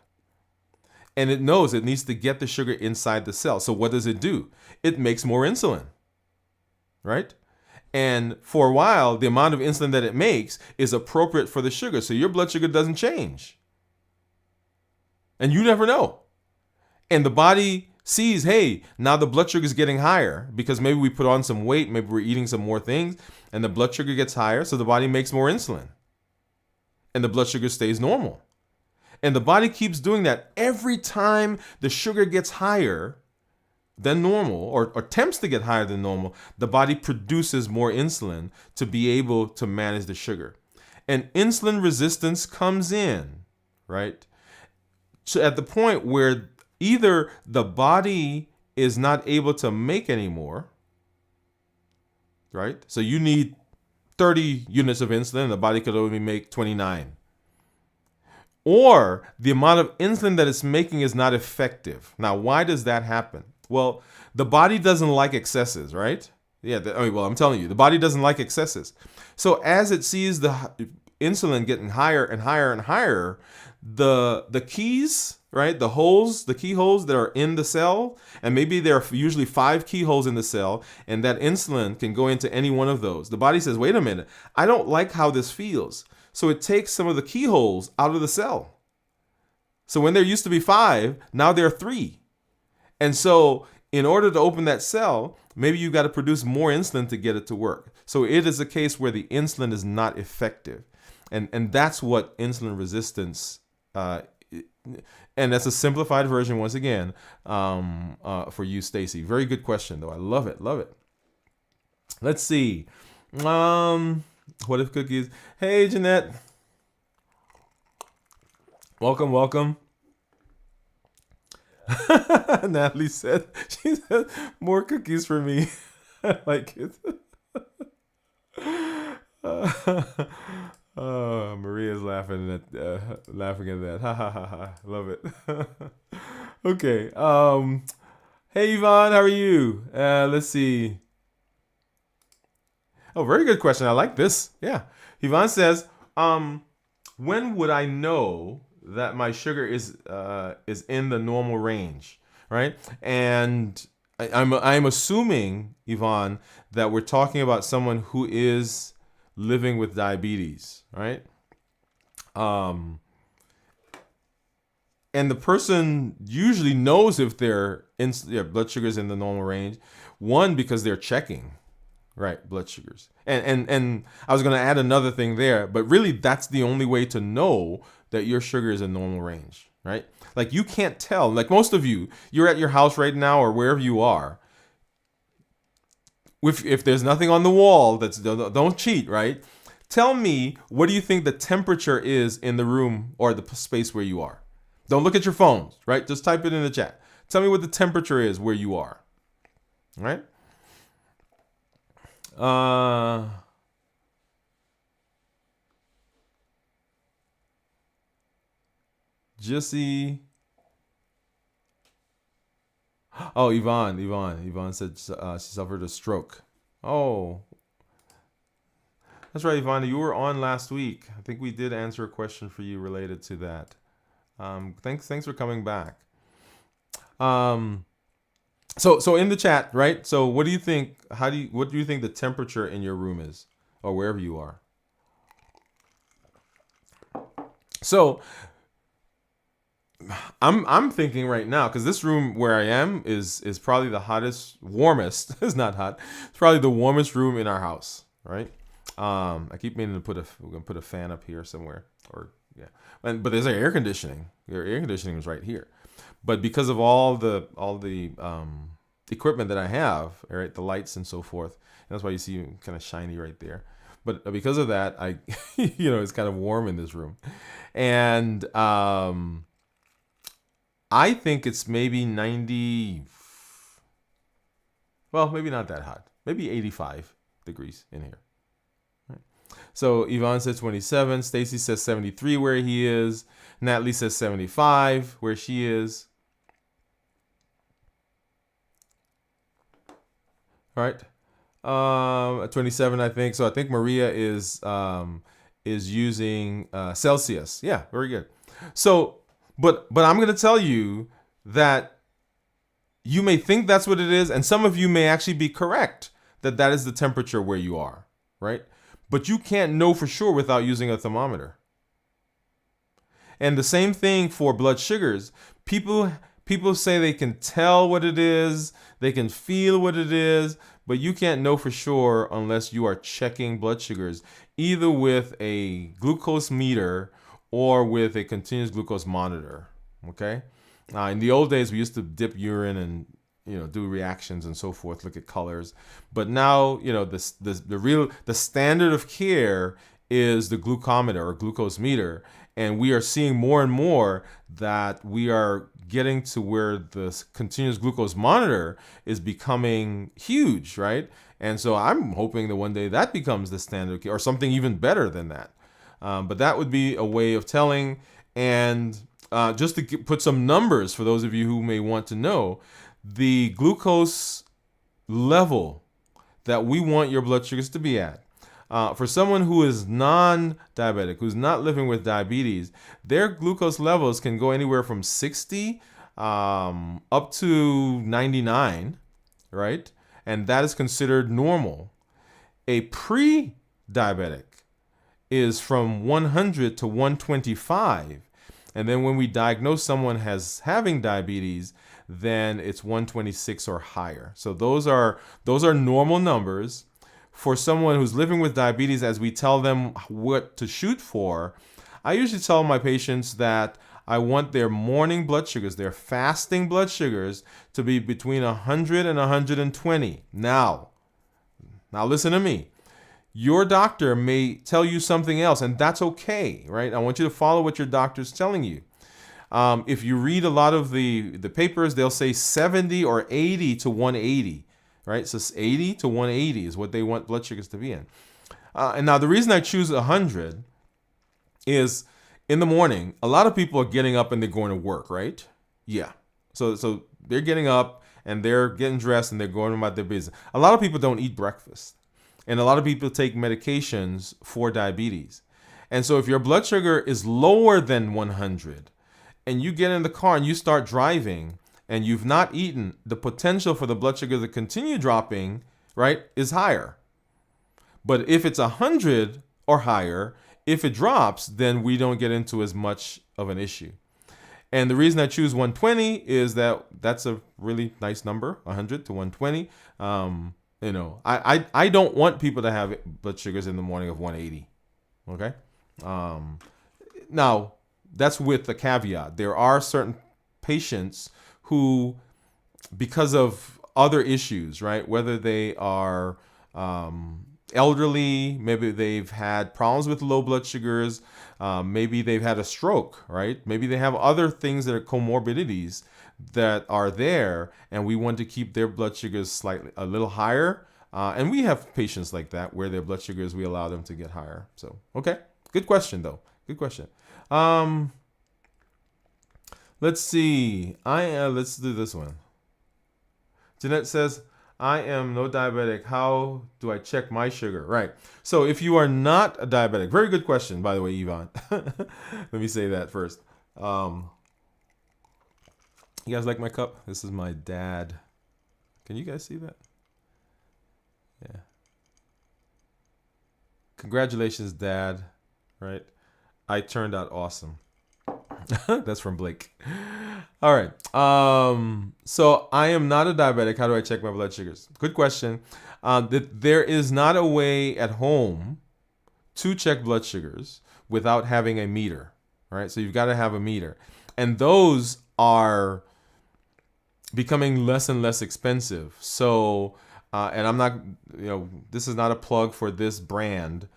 And it knows it needs to get the sugar inside the cell. So what does it do? It makes more insulin, right? And for a while, the amount of insulin that it makes is appropriate for the sugar. So your blood sugar doesn't change. And you never know. And the body sees, hey, now the blood sugar is getting higher because maybe we put on some weight, maybe we're eating some more things, and the blood sugar gets higher. So the body makes more insulin. And the blood sugar stays normal. And the body keeps doing that every time the sugar gets higher than normal or attempts to get higher than normal. The body produces more insulin to be able to manage the sugar. And insulin resistance comes in, right? So at the point where either the body is not able to make anymore, right? So you need 30 units of insulin, the body could only make 29. Or the amount of insulin that it's making is not effective. Now, why does that happen? Well, the body doesn't like excesses, right? Yeah, I'm telling you, the body doesn't like excesses. So as it sees the insulin getting higher and higher and higher, the keys, right? The keyholes that are in the cell, and maybe there are usually 5 keyholes in the cell, and that insulin can go into any one of those. The body says, wait a minute, I don't like how this feels. So it takes some of the keyholes out of the cell. So when there used to be 5, now there are 3. And so in order to open that cell, maybe you got to produce more insulin to get it to work. So it is a case where the insulin is not effective. And that's what insulin resistance, and that's a simplified version, once again, for you, Stacy. Very good question, though. I love it. Love it. Let's see. What if cookies? Hey, Jeanette. Welcome, welcome. Natalie said, she said, more cookies for me. I like it. Oh, Maria's laughing at that. Ha ha ha ha. Love it. Okay. Hey Yvonne, how are you? Let's see. Oh, very good question. I like this. Yeah. Yvonne says, when would I know that my sugar is in the normal range, right? And I'm assuming, Yvonne, that we're talking about someone who is living with diabetes, right? And the person usually knows if their blood sugar is in the normal range. One, because they're checking, right, blood sugars. And I was going to add another thing there, but really that's the only way to know that your sugar is in normal range, right? Like you can't tell. Like most of you, you're at your house right now or wherever you are. If there's nothing on the wall, don't cheat, right? Tell me, what do you think the temperature is in the room or the space where you are? Don't look at your phones, right? Just type it in the chat. Tell me what the temperature is where you are, right? Jesse. Oh, Yvonne said she suffered a stroke. Oh, that's right, Yvonne. You were on last week. I think we did answer a question for you related to that. Thanks for coming back. So in the chat, right? So what do you think? What do you think the temperature in your room is, or wherever you are? So I'm thinking right now, because this room where I am is probably the warmest. It's not hot. It's probably the warmest room in our house, right? I keep meaning to we're gonna put a fan up here somewhere, but there's air conditioning. Your air conditioning is right here, but because of all the equipment that I have, right, the lights and so forth, and that's why you see kind of shiny right there. But because of that, it's kind of warm in this room, and I think it's maybe 90. Well, maybe not that hot. Maybe 85 degrees in here. Right. So Yvonne says 27. Stacy says 73 where he is. Natalie says 75 where she is. All right. 27, I think. So I think Maria is using Celsius. Yeah, very good. So. But I'm going to tell you that you may think that's what it is, and some of you may actually be correct that is the temperature where you are, right? But you can't know for sure without using a thermometer. And the same thing for blood sugars. People say they can tell what it is, they can feel what it is, but you can't know for sure unless you are checking blood sugars, either with a glucose meter or with a continuous glucose monitor, okay? In the old days, we used to dip urine and do reactions and so forth, look at colors. But now, the standard of care is the glucometer or glucose meter, and we are seeing more and more that we are getting to where the continuous glucose monitor is becoming huge, right? And so I'm hoping that one day that becomes the standard of care, or something even better than that. But that would be a way of telling. And just to put some numbers for those of you who may want to know, the glucose level that we want your blood sugars to be at. For someone who is non-diabetic, who's not living with diabetes, their glucose levels can go anywhere from 60 up to 99, right? And that is considered normal. A pre-diabetic is from 100 to 125. And then when we diagnose someone as having diabetes, then it's 126 or higher. So those are normal numbers. For someone who's living with diabetes, as we tell them what to shoot for, I usually tell my patients that I want their morning blood sugars, their fasting blood sugars, to be between 100 and 120. Now listen to me. Your doctor may tell you something else, and that's okay, right? I want you to follow what your doctor's telling you. If you read a lot of the papers, they'll say 70 or 80 to 180, right? So 80 to 180 is what they want blood sugars to be in. And now the reason I choose 100 is in the morning, a lot of people are getting up and they're going to work, right? Yeah. So they're getting up and they're getting dressed and they're going about their business. A lot of people don't eat breakfast. And a lot of people take medications for diabetes. And so if your blood sugar is lower than 100 and you get in the car and you start driving and you've not eaten, the potential for the blood sugar to continue dropping, right, is higher. But if it's 100 or higher, if it drops, then we don't get into as much of an issue. And the reason I choose 120 is that that's a really nice number, 100 to 120. I don't want people to have blood sugars in the morning of 180. Okay. Now, that's with the caveat. There are certain patients who, because of other issues, right, whether they are elderly, maybe they've had problems with low blood sugars, maybe they've had a stroke, right? Maybe they have other things that are comorbidities that are there, and we want to keep their blood sugars a little higher. And we have patients like that where their blood sugars, we allow them to get higher. So, okay. Good question, though. Good question. Let's see. Let's do this one. Jeanette says, I am no diabetic. How do I check my sugar? Right. So if you are not a diabetic, very good question, by the way, Yvonne. Let me say that first. You guys like my cup? This is my dad. Can you guys see that? Yeah. Congratulations, Dad. Right? I turned out awesome. That's from Blake. All right. So I am not a diabetic. How do I check my blood sugars? Good question. There is not a way at home to check blood sugars without having a meter. All right. So you've got to have a meter. And those are becoming less and less expensive. So, and I'm not, this is not a plug for this brand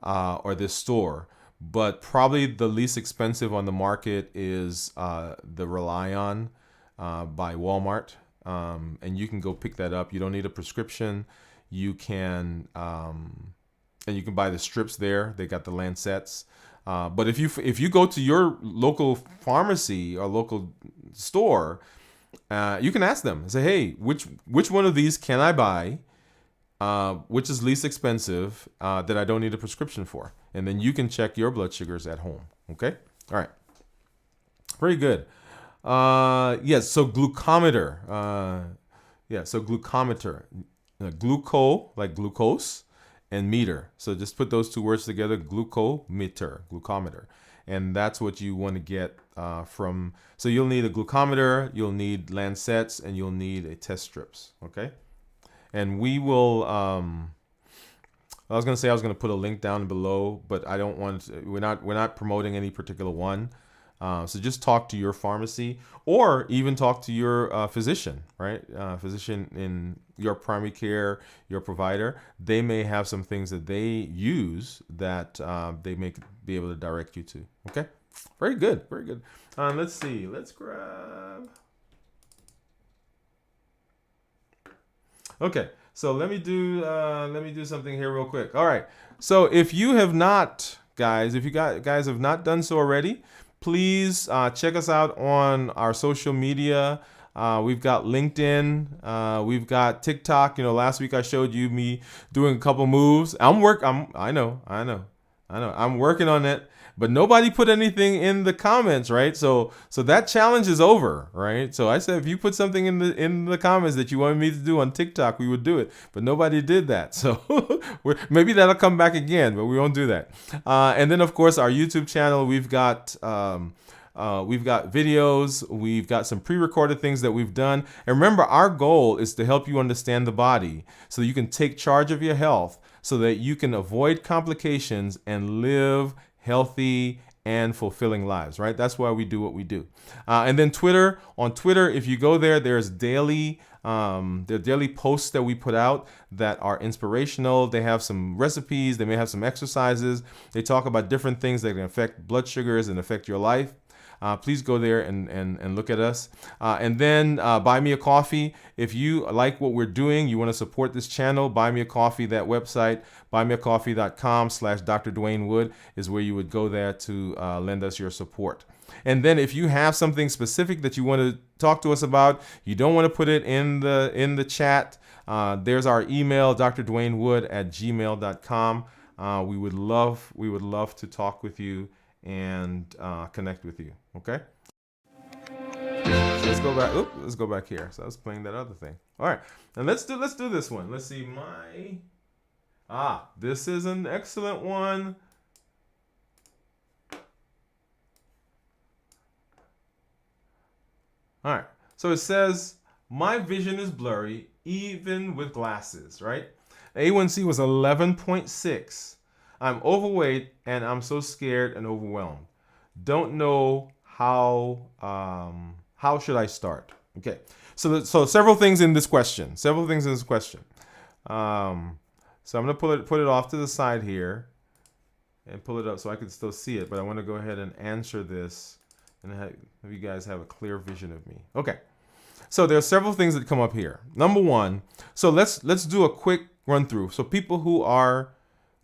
or this store, but probably the least expensive on the market is the Relion by Walmart. And you can go pick that up. You don't need a prescription. You can, and you can buy the strips there. They got the Lancets. But if you go to your local pharmacy or local store, you can ask them, say, hey, which one of these can I buy? Which is least expensive that I don't need a prescription for? And then you can check your blood sugars at home. Okay? All right. Very good. Yes, so glucometer. So glucometer. Gluco, like glucose, and meter. So just put those two words together, glucometer. And that's what you want to get from. So you'll need a glucometer, you'll need Lancets, and you'll need a test strips. Okay? And we will, I was going to put a link down below, but I don't want to, we're not promoting any particular one. So just talk to your pharmacy or even talk to your physician, right? Physician in your primary care, your provider. They may have some things that they use that they may be able to direct you to. Okay? Very good. Very good. Let's see. Let's grab. Okay. So let me do something here real quick. All right. So if you have not, guys, if you guys have not done so already, please check us out on our social media. We've got LinkedIn. We've got TikTok. Last week I showed you me doing a couple moves. I know. I'm working on it, but nobody put anything in the comments, right? So that challenge is over, right? So I said if you put something in the comments that you wanted me to do on TikTok, we would do it, but nobody did that. So maybe that'll come back again, but we won't do that. And then of course our YouTube channel, we've got videos, we've got some pre-recorded things that we've done. And remember, our goal is to help you understand the body so that you can take charge of your health, so that you can avoid complications and live healthy and fulfilling lives, right? That's why we do what we do. And then Twitter. On Twitter, if you go there, there are daily posts that we put out that are inspirational. They have some recipes. They may have some exercises. They talk about different things that can affect blood sugars and affect your life. Please go there and look at us. And then buy me a coffee. If you like what we're doing, you want to support this channel, buy me a coffee. That website, buymeacoffee.com/Dr. Dwain Woode is where you would go there to lend us your support. And then if you have something specific that you want to talk to us about, you don't want to put it in the chat, there's our email, drdwainwood@gmail.com. We would love to talk with you and connect with you. Okay. So let's go back. Let's go back here. So I was playing that other thing. All right, and let's do this one. Let's see this is an excellent one. All right. So it says my vision is blurry even with glasses. Right. A1C was 11.6. I'm overweight and I'm so scared and overwhelmed. Don't know how should I start? Okay. So several things in this question. So I'm going to put it off to the side here and pull it up so I can still see it, but I want to go ahead and answer this and have you guys have a clear vision of me. Okay. So there are several things that come up here. Number one, so let's do a quick run through. So people who are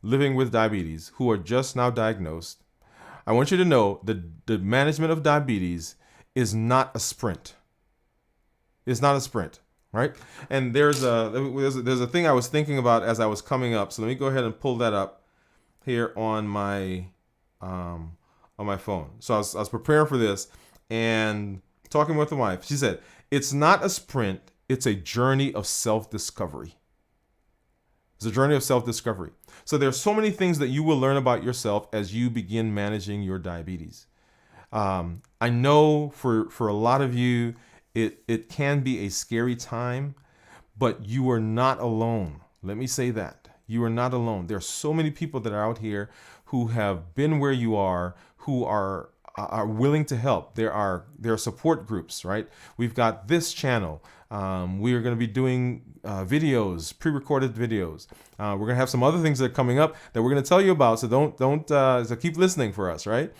living with diabetes, who are just now diagnosed, I want you to know that the management of diabetes is not a sprint. It's not a sprint, right? And there's a thing I was thinking about as I was coming up. So let me go ahead and pull that up here on my phone. So I was preparing for this and talking with the wife. She said, "It's not a sprint. It's a journey of self-discovery." It's a journey of self-discovery. So there's so many things that you will learn about yourself as you begin managing your diabetes. I know for a lot of you, it can be a scary time, but you are not alone. Let me say that. You are not alone. There are so many people that are out here who have been where you are, who are willing to help. There are support groups, right? We've got this channel. We are going to be doing videos, pre-recorded videos. We're going to have some other things that are coming up that we're going to tell you about. So so keep listening for us, right?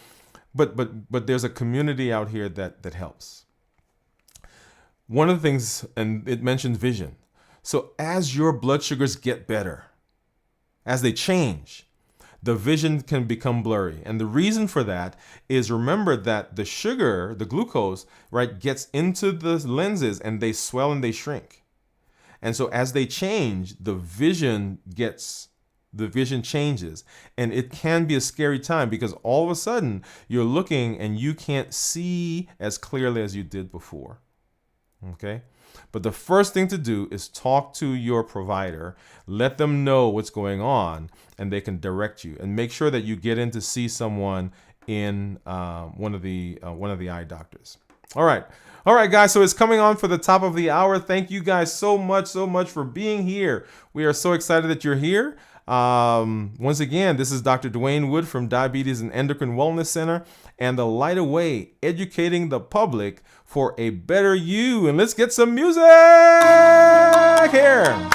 But there's a community out here that helps. One of the things, and it mentions vision. So as your blood sugars get better, as they change, the vision can become blurry. And the reason for that is, remember that the sugar, the glucose, right, gets into the lenses and they swell and they shrink. And so as they change, the vision changes. And it can be a scary time because all of a sudden you're looking and you can't see as clearly as you did before. Okay? But the first thing to do is talk to your provider, let them know what's going on, and they can direct you. And make sure that you get in to see someone in one of the eye doctors. All right, guys. So it's coming on for the top of the hour. Thank you guys so much for being here. We are so excited that you're here. Once again, this is Dr. Dwain Woode from Diabetes and Endocrine Wellness Center and the Light Away, educating the public for a better you. And let's get some music here.